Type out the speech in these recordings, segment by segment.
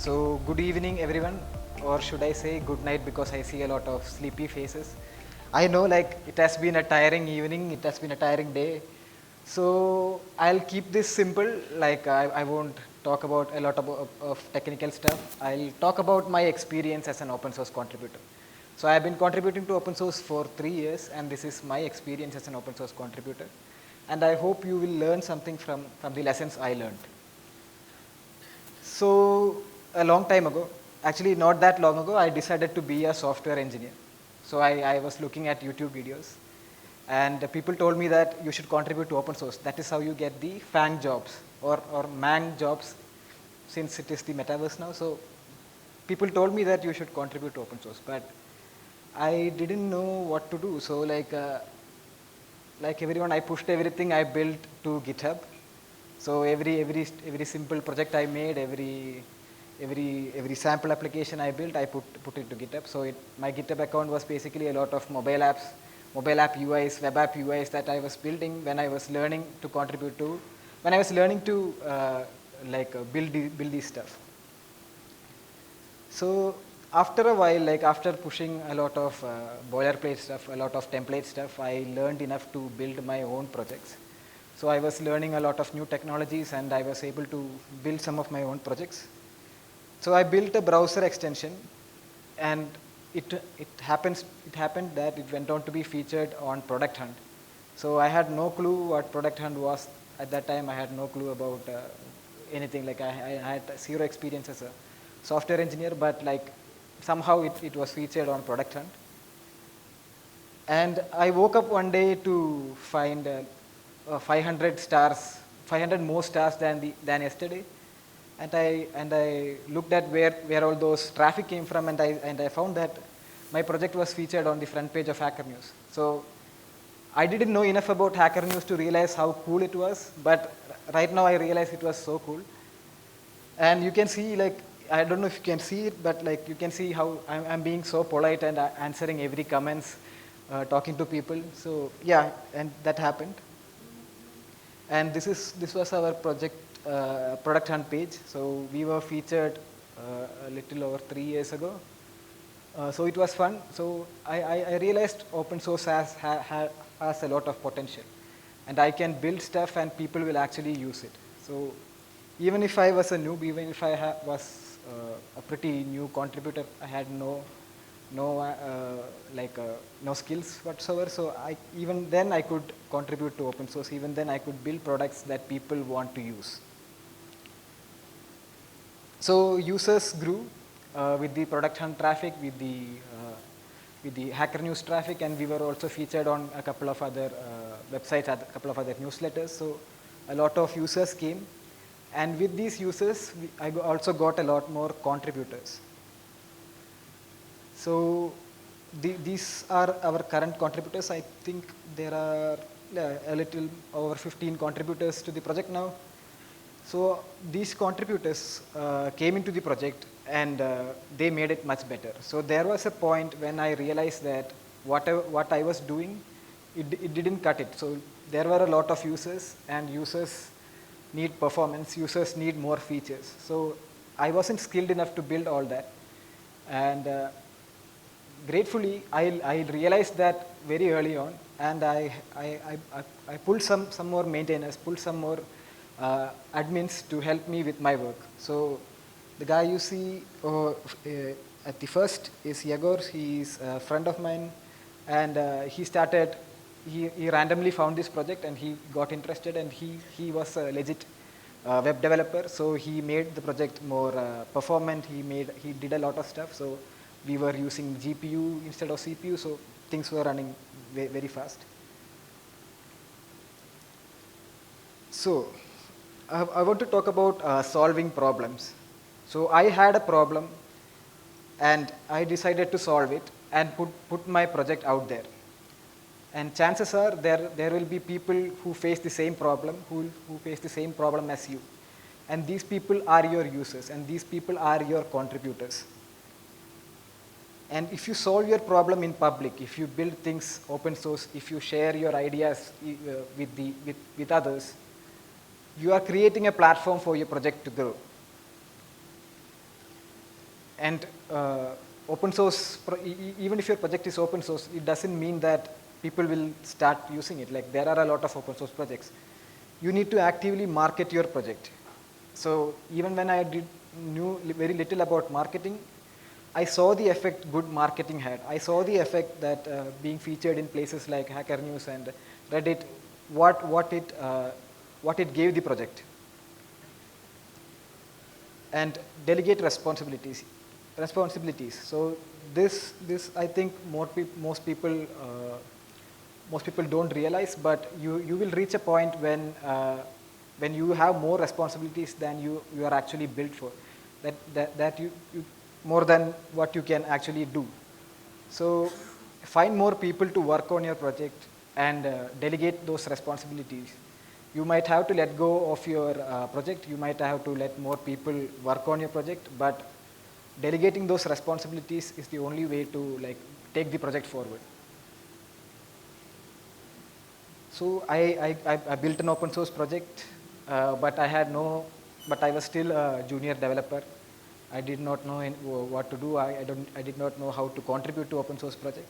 So good evening everyone, or should I say good night, because I see a lot of sleepy faces. I know, like, it has been a tiring evening, it has been a tiring day. So I'll keep this simple, like I won't talk about a lot of technical stuff. I'll talk about my experience as an open source contributor. So I've been contributing to open source for 3 years, and this is my experience as an open source contributor. And I hope you will learn something from the lessons I learned. So a long time ago, actually not that long ago, I decided to be a software engineer. So I was looking at YouTube videos, and people told me that you should contribute to open source. That is how you get the FANG jobs or MANG jobs, since it is the metaverse now. So people told me that you should contribute to open source, but I didn't know what to do. So like everyone, I pushed everything I built to GitHub. So every simple project I made, every sample application I built, I put it to GitHub. So my GitHub account was basically a lot of mobile apps, mobile app UIs, web app UIs that I was building when I was learning to contribute to, when I was learning to build these stuff. So after a while, like after pushing a lot of boilerplate stuff, a lot of template stuff, I learned enough to build my own projects. So I was learning a lot of new technologies, and I was able to build some of my own projects. So I built a browser extension, and it happened that it went on to be featured on Product Hunt. So I had no clue what Product Hunt was at that time. I had no clue about anything. Like I had zero experience as a software engineer, but like somehow it was featured on Product Hunt. And I woke up one day to find 500 stars, 500 more stars than yesterday. And I looked at where all those traffic came from, and I found that my project was featured on the front page of Hacker News. So I didn't know enough about Hacker News to realize how cool it was, but right now I realize it was so cool. And you can see, like, I don't know if you can see it, but like you can see how I'm being so polite and answering every comments, talking to people. So yeah, and that happened. And this was our product hunt page. So we were featured a little over 3 years ago. So it was fun. So I realized open source has a lot of potential, and I can build stuff and people will actually use it. So even if I was a noob, even if I was a pretty new contributor, I had no skills whatsoever. So even then I could contribute to open source. Even then I could build products that people want to use. So users grew with the product hunt traffic, with the Hacker News traffic, and we were also featured on a couple of other websites, a couple of other newsletters. So a lot of users came, and with these users, I also got a lot more contributors. So these are our current contributors. I think there are a little over 15 contributors to the project now. So these contributors came into the project, and they made it much better. So there was a point when I realized that what I was doing, it didn't cut it. So there were a lot of users, and users need performance, users need more features. So I wasn't skilled enough to build all that. And gratefully, I realized that very early on, and I pulled some more maintainers, pulled some more admins to help me with my work. So the guy you see at the first is Yegor. He's a friend of mine, and he randomly found this project, and he got interested, and he was a legit web developer. So he made the project more performant. He did a lot of stuff. So we were using GPU instead of CPU, so things were running very fast. So I want to talk about solving problems. So I had a problem, and I decided to solve it and put my project out there. And chances are there will be people who face the same problem, who face the same problem as you. And these people are your users, and these people are your contributors. And if you solve your problem in public, if you build things open source, if you share your ideas with others, you are creating a platform for your project to grow. And open source, even if your project is open source, it doesn't mean that people will start using it. Like there are a lot of open source projects. You need to actively market your project. So even when I knew very little about marketing, I saw the effect good marketing had. I saw the effect that being featured in places like Hacker News and Reddit, what it gave the project. And delegate responsibilities. So this I think most people don't realize, but you will reach a point when you have more responsibilities than you are actually built for, that you more than what you can actually do. So find more people to work on your project and delegate those responsibilities. You might have to let go of your project, you might have to let more people work on your project, but delegating those responsibilities is the only way to like take the project forward. So I built an open source project, but I was still a junior developer. I did not know what to do. I did not know how to contribute to open source project.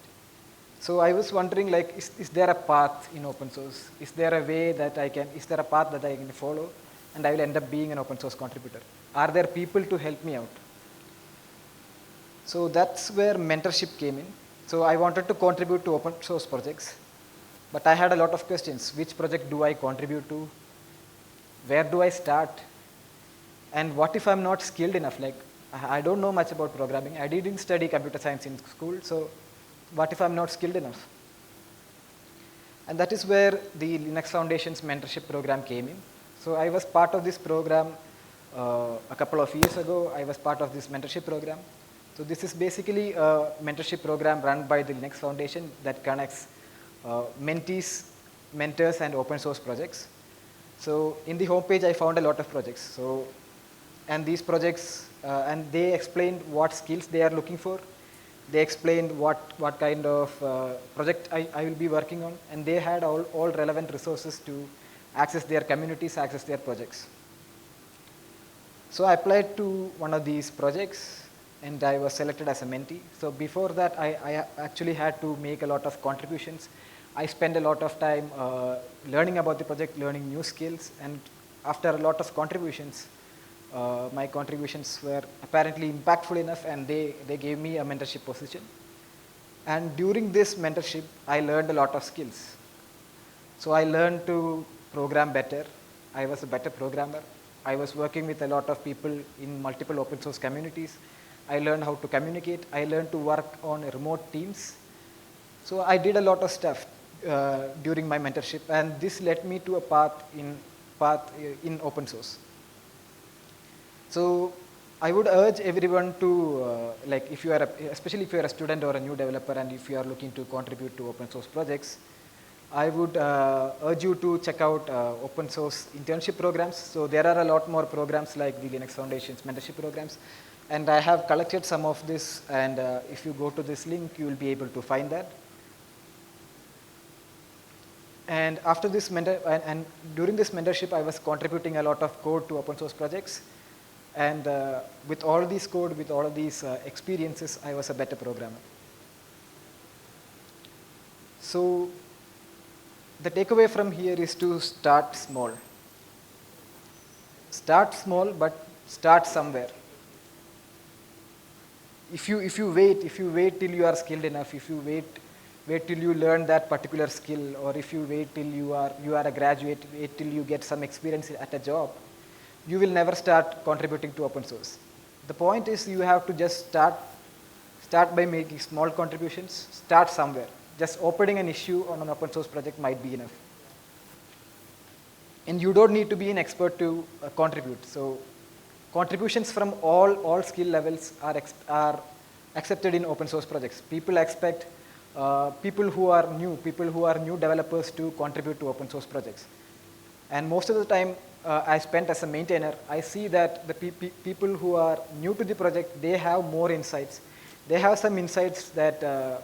So I was wondering, like, is there a path in open source? Is there a way that is there a path that I can follow and I will end up being an open source contributor? Are there people to help me out? So that's where mentorship came in. So I wanted to contribute to open source projects, but I had a lot of questions. Which project do I contribute to? Where do I start? And what if I'm not skilled enough? Like, I don't know much about programming. I didn't study computer science in school, so what if I'm not skilled enough? And that is where the Linux Foundation's mentorship program came in. So I was part of this program a couple of years ago. I was part of this mentorship program. So this is basically a mentorship program run by the Linux Foundation that connects mentees, mentors, and open source projects. So in the homepage, I found a lot of projects. So, and these projects, and they explained what skills they are looking for. They explained what kind of project I will be working on, and they had all relevant resources to access their communities, access their projects. So I applied to one of these projects, and I was selected as a mentee. So before that, I actually had to make a lot of contributions. I spent a lot of time learning about the project, learning new skills, and after a lot of contributions, my contributions were apparently impactful enough, and they gave me a mentorship position. And during this mentorship, I learned a lot of skills. So I learned to program better. I was a better programmer. I was working with a lot of people in multiple open source communities. I learned how to communicate. I learned to work on remote teams. So I did a lot of stuff during my mentorship, and this led me to a path in open source. So I would urge everyone to, like, especially if you are a student or a new developer, and if you are looking to contribute to open source projects, I would urge you to check out open source internship programs. So there are a lot more programs like the Linux Foundation's mentorship programs, and I have collected some of this, and if you go to this link, you will be able to find that. And after this and during this mentorship, I was contributing a lot of code to open source projects. And with all these code, with all of these experiences, I was a better programmer. So the takeaway from here is to start small. Start small, but start somewhere. If you wait till you are skilled enough, if you wait till you learn that particular skill, or if you wait till you are a graduate, wait till you get some experience at a job, you will never start contributing to open source. The point is, you have to just start by making small contributions, start somewhere. Just opening an issue on an open source project might be enough. And you don't need to be an expert to contribute. So contributions from all skill levels are accepted in open source projects. People expect people who are new developers to contribute to open source projects. And most of the time I spent as a maintainer, I see that the people who are new to the project, they have more insights. They have some insights that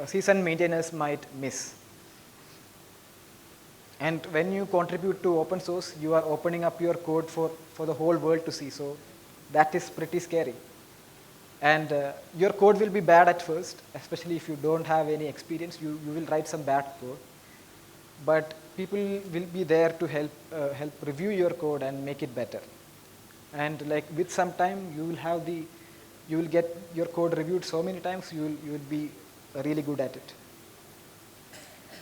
seasoned maintainers might miss. And when you contribute to open source, you are opening up your code for the whole world to see. So that is pretty scary. And your code will be bad at first, especially if you don't have any experience. You will write some bad code. But people will be there to help review your code and make it better. And like with some time, you will get your code reviewed so many times, you will be really good at it.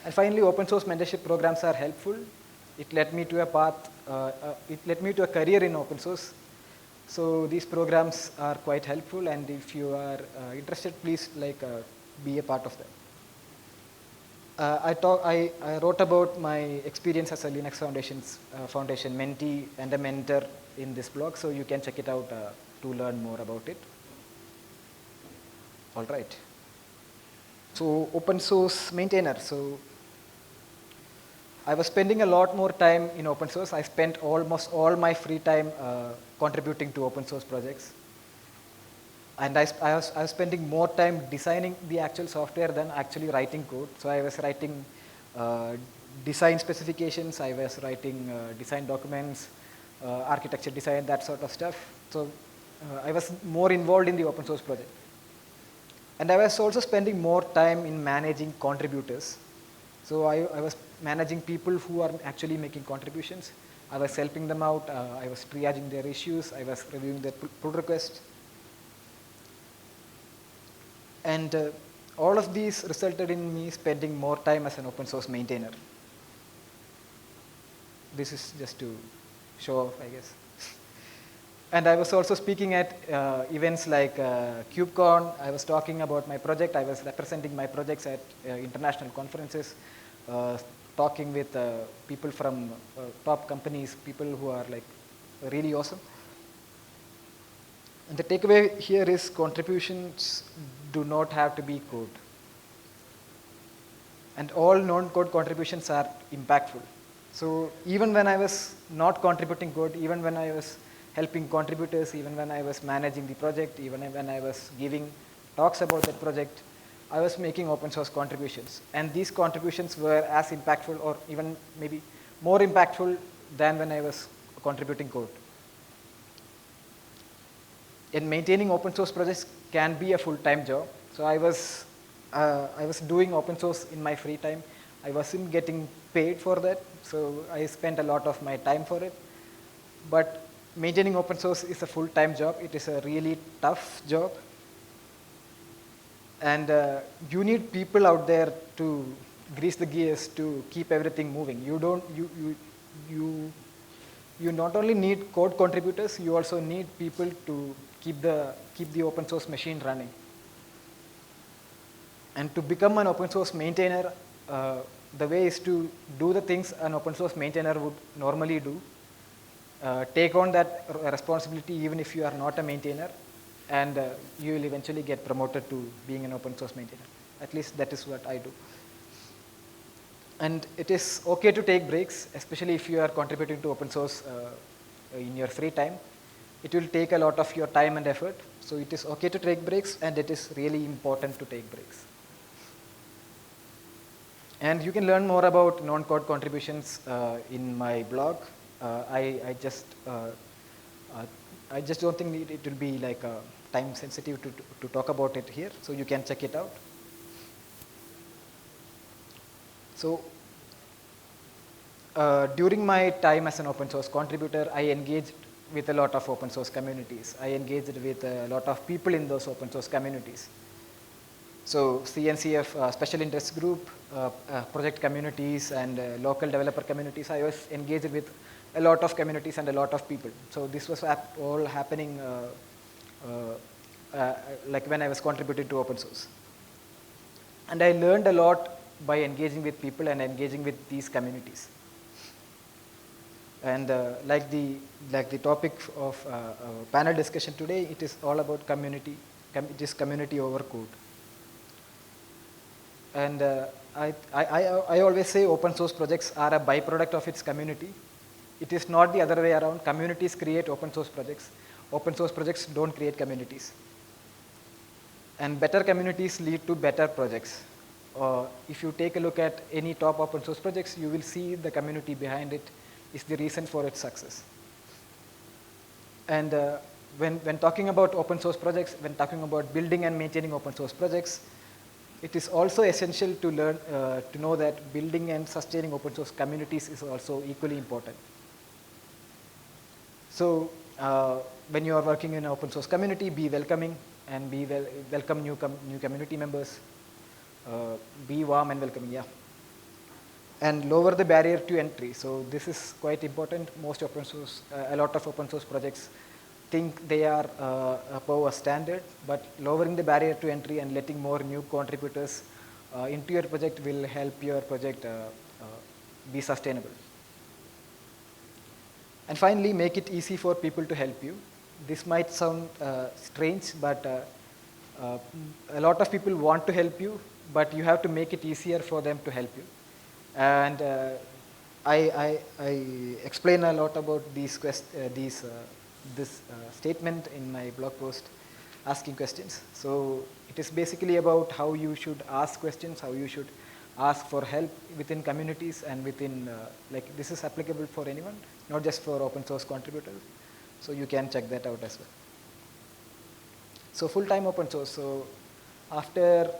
And finally, open source mentorship programs are helpful. It led me to a path, it led me to a career in open source. So these programs are quite helpful, and if you are interested, please be a part of them. I wrote about my experience as a Linux Foundation mentee and a mentor in this blog, so you can check it out to learn more about it. All right. So open source maintainer. So I was spending a lot more time in open source. I spent almost all my free time contributing to open source projects. And I was spending more time designing the actual software than actually writing code. So I was writing design specifications, I was writing design documents, architecture design, that sort of stuff. So I was more involved in the open source project. And I was also spending more time in managing contributors. So I was managing people who are actually making contributions. I was helping them out, I was triaging their issues, I was reviewing their pull requests. And all of these resulted in me spending more time as an open source maintainer. This is just to show off, I guess. And I was also speaking at events like KubeCon. I was talking about my project. I was representing my projects at international conferences, talking with people from top companies, people who are like really awesome. And the takeaway here is contributions do not have to be code. And all non-code contributions are impactful. So even when I was not contributing code, even when I was helping contributors, even when I was managing the project, even when I was giving talks about that project, I was making open source contributions. And these contributions were as impactful or even maybe more impactful than when I was contributing code. And maintaining open source projects can be a full-time job. So I was doing open source in my free time. I wasn't getting paid for that, so I spent a lot of my time for it. But maintaining open source is a full-time job. It is a really tough job. And you need people out there to grease the gears to keep everything moving. You not only need code contributors, you also need people to keep the open source machine running. And to become an open source maintainer, the way is to do the things an open source maintainer would normally do. Take on that responsibility even if you are not a maintainer, and you will eventually get promoted to being an open source maintainer. At least that is what I do. And it is okay to take breaks, especially if you are contributing to open source in your free time. It will take a lot of your time and effort. So it is okay to take breaks, and it is really important to take breaks. And you can learn more about non-code contributions in my blog. I just don't think it will be like time sensitive to talk about it here. So you can check it out. So during my time as an open source contributor, I engaged with a lot of open source communities. I engaged with a lot of people in those open source communities. So CNCF special interest group, project communities, and local developer communities. I was engaged with a lot of communities and a lot of people. So this was all happening like when I was contributing to open source. And I learned a lot by engaging with people and engaging with these communities. And like the topic of panel discussion today, it is all about community. It is community over code. And I always say open source projects are a byproduct of its community. It is not the other way around. Communities create open source projects. Open source projects don't create communities. And better communities lead to better projects. If you take a look at any top open source projects, you will see the community behind it is the reason for its success. And when talking about open source projects, when talking about building and maintaining open source projects, it is also essential to learn, to know that building and sustaining open source communities is also equally important. So when you are working in an open source community, be welcoming and welcome new community members. Be warm and welcoming, yeah. And lower the barrier to entry. So this is quite important. Most open source, a lot of open source projects think they are above a standard, but lowering the barrier to entry and letting more new contributors into your project will help your project be sustainable. And finally, make it easy for people to help you. This might sound strange, but a lot of people want to help you, but you have to make it easier for them to help you. And I explain a lot about this statement in my blog post, asking questions. So it is basically about how you should ask questions, how you should ask for help within communities and within, like this is applicable for anyone, not just for open source contributors. So you can check that out as well. So full-time open source. So after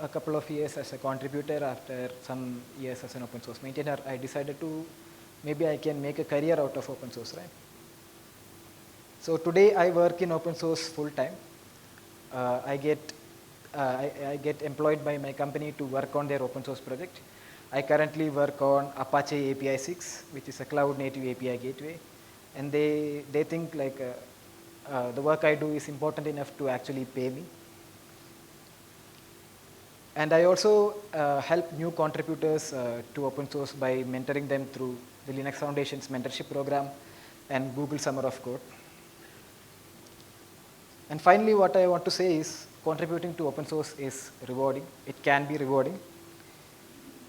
a couple of years as a contributor, after some years as an open source maintainer, I decided to, maybe I can make a career out of open source, right? So today I work in open source full-time. I get employed by my company to work on their open source project. I currently work on Apache API 6, which is a cloud native API gateway. And they think like the work I do is important enough to actually pay me. And I also help new contributors to open source by mentoring them through the Linux Foundation's mentorship program and Google Summer of Code. And finally, what I want to say is contributing to open source is rewarding. It can be rewarding.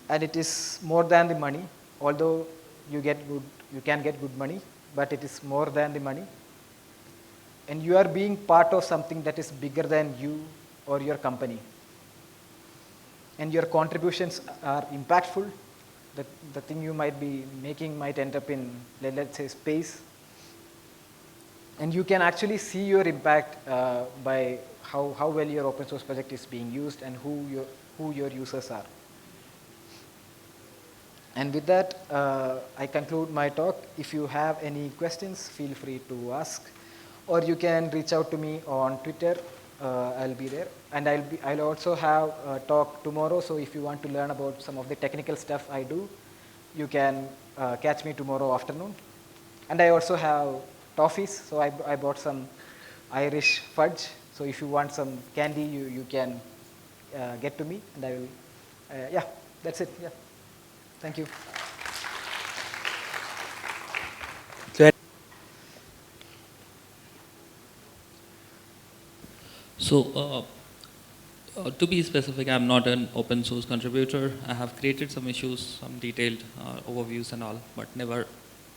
And it is more than the money, although you can get good money, but it is more than the money. And you are being part of something that is bigger than you or your company. And your contributions are impactful. The thing you might be making might end up in, let's say, space. And you can actually see your impact by how well your open source project is being used and who your users are. And with that, I conclude my talk. If you have any questions, feel free to ask. Or you can reach out to me on Twitter. I'll be there. And I'll also have a talk tomorrow. So if you want to learn about some of the technical stuff I do, you can catch me tomorrow afternoon. And I also have toffees. So I bought some Irish fudge. So if you want some candy, you can get to me. And I will, yeah, that's it. Yeah. Thank you. So, to be specific, I'm not an open source contributor. I have created some issues, some detailed overviews and all, but never,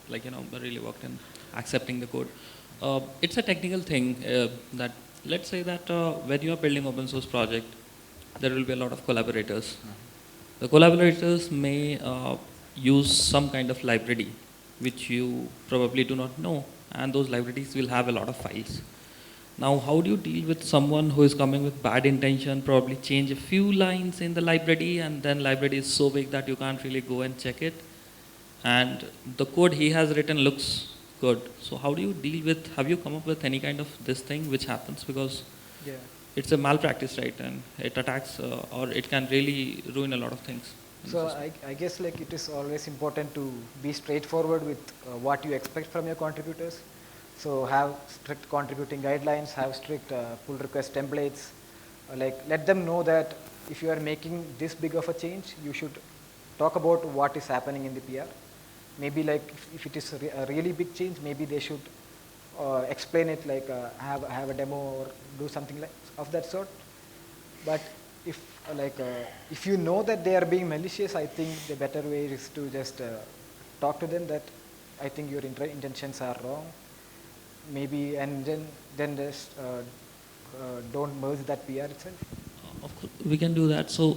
really worked in accepting the code. It's a technical thing that, let's say that when you are building open source project, there will be a lot of collaborators. The collaborators may use some kind of library, which you probably do not know, and those libraries will have a lot of files. Now, how do you deal with someone who is coming with bad intention, probably change a few lines in the library, and then library is so big that you can't really go and check it, and the code he has written looks good. So how do you deal with, have you come up with any kind of this thing which happens? Because it's a malpractice, right? And it attacks, or it can really ruin a lot of things. So I guess like it is always important to be straightforward with what you expect from your contributors. So have strict contributing guidelines, have strict pull request templates. Let them know that if you are making this big of a change, you should talk about what is happening in the PR. Maybe like if it is a really big change, maybe they should explain it, like have a demo or do something like of that sort. But if you know that they are being malicious, I think the better way is to just talk to them that I think your intentions are wrong. Maybe, and then just don't merge that PR itself. Of course, we can do that. So,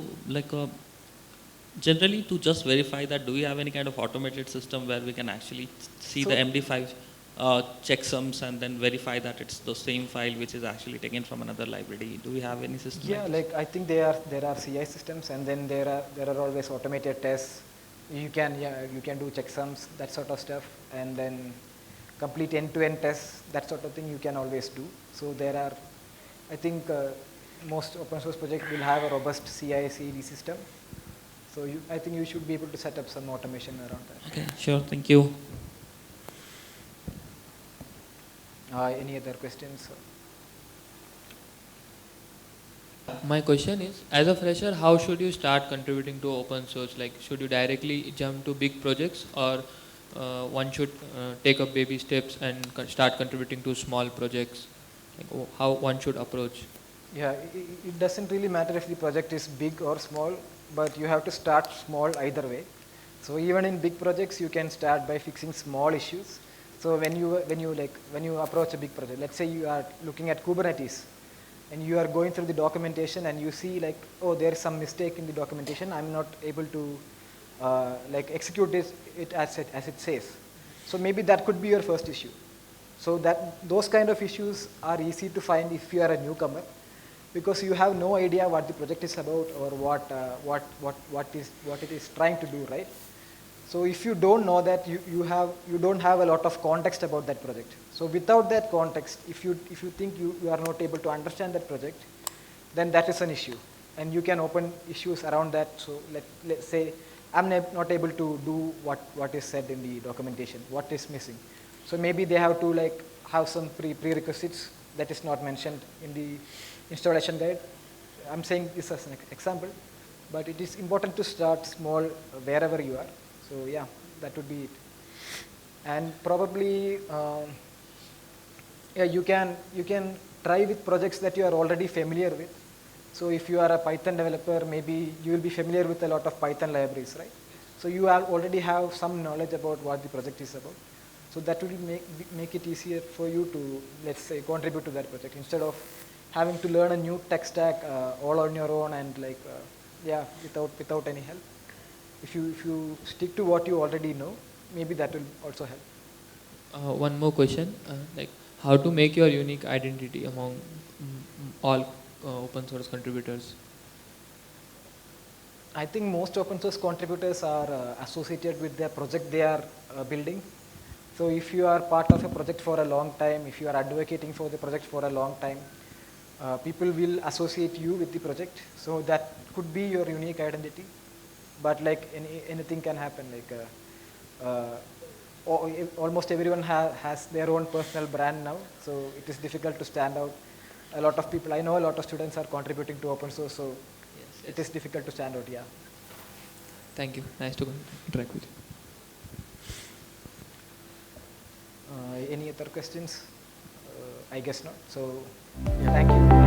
generally, to just verify that, do we have any kind of automated system where we can actually see the MD5? checksums and then verify that it's the same file which is actually taken from another library? Do we have any system? Yeah, like like I think there are CI systems, and then there are always automated tests. You can do checksums, that sort of stuff, and then complete end-to-end tests, that sort of thing you can always do. So there are, I think most open source projects will have a robust CI/CD system. So I think you should be able to set up some automation around that. Okay, sure, thank you. Any other questions? My question is, as a fresher, how should you start contributing to open source? Like, should you directly jump to big projects, or one should take up baby steps and start contributing to small projects? Like, how one should approach? Yeah, it doesn't really matter if the project is big or small, but you have to start small either way. So even in big projects, you can start by fixing small issues. So when you approach a big project, let's say you are looking at Kubernetes, and you are going through the documentation and you see like, oh, there is some mistake in the documentation, I'm not able to execute it as it says. So maybe that could be your first issue. So those kind of issues are easy to find if you are a newcomer, because you have no idea what the project is about or what it is trying to do, right? So if you don't know that, you don't have a lot of context about that project. So without that context, if you think you are not able to understand that project, then that is an issue, and you can open issues around that. So let's say I'm not able to do what is said in the documentation, what is missing. So maybe they have to have some prerequisites that is not mentioned in the installation guide. I'm saying this as an example, but it is important to start small wherever you are. So yeah, that would be it. And probably you can try with projects that you are already familiar with. So if you are a Python developer, maybe you will be familiar with a lot of Python libraries, right? So you already have some knowledge about what the project is about. So that will make it easier for you to, let's say, contribute to that project, instead of having to learn a new tech stack all on your own and without any help. If you stick to what you already know, maybe that will also help. One more question, like how to make your unique identity among all open source contributors? I think most open source contributors are associated with the project they are building. So if you are part of a project for a long time, if you are advocating for the project for a long time, people will associate you with the project. So that could be your unique identity. But anything can happen. Almost everyone has their own personal brand now, so it is difficult to stand out. A lot of people, I know a lot of students are contributing to open source, so yes. It is difficult to stand out, yeah. Thank you. Nice to interact with you. Any other questions? I guess not. So, yeah, thank you.